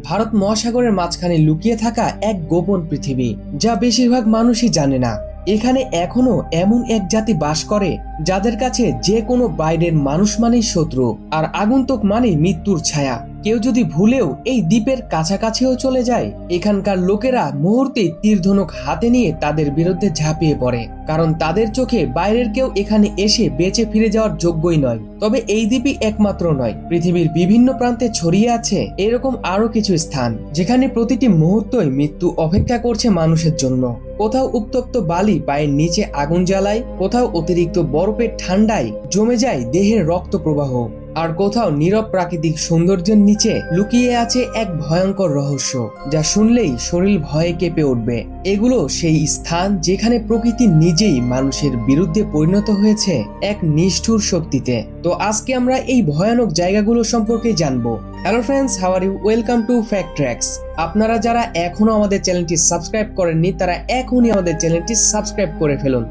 ভারত মহাসাগরের মাঝখানে লুকিয়ে থাকা এক গোপন পৃথিবী, যা বেশিরভাগ মানুষই জানে না। এখানে এখনো এমন এক জাতি বাস করে যাদের কাছে যে কোনো বাইরের মানুষ মানেই শত্রু, আর আগন্তুক মানেই মৃত্যুর ছায়া। কেউ যদি ভুলেও এই দ্বীপের কাছাকাছিও চলে যায়, এখানকার লোকেরা মুহূর্তে তীরধনুক হাতে নিয়ে তাদের বিরুদ্ধে ঝাঁপিয়ে পড়ে, কারণ তাদের চোখে বাইরের কেউ এখানে এসে বেঁচে ফিরে যাওয়ার যোগ্যই নয়। তবে এই দ্বীপই একমাত্র নয়, পৃথিবীর বিভিন্ন প্রান্তে ছড়িয়ে আছে এরকম আরো কিছু স্থান, যেখানে প্রতিটি মুহূর্তই মৃত্যু অপেক্ষা করছে মানুষের জন্য। কোথাও উত্তপ্ত বালি পায়ের নিচে আগুন জ্বালায়, কোথাও অতিরিক্ত বরফের ঠান্ডায় জমে যায় দেহের রক্ত প্রবাহ, আর কোথাও নীরব প্রাকৃতিক সৌন্দর্যের নিচে লুকিয়ে আছে এক ভয়ঙ্কর রহস্য, যা শুনলেই শরীর ভয়ে কেঁপে উঠবে। এগুলো সেই স্থান যেখানে প্রকৃতি নিজেই মানুষের বিরুদ্ধে পরিণত হয়েছে এক নিষ্ঠুর শক্তিতে। তো আজকে আমরা এই ভয়ানক জায়গাগুলো সম্পর্কে জানবো। Hello friends, how are you? Welcome to Fact Tracks. আপনারা যারা এখনো আমাদের চ্যানেলটি সাবস্ক্রাইব করেননি, তারা এখনই আমাদের চ্যানেলটি সাবস্ক্রাইব করে ফেলুন।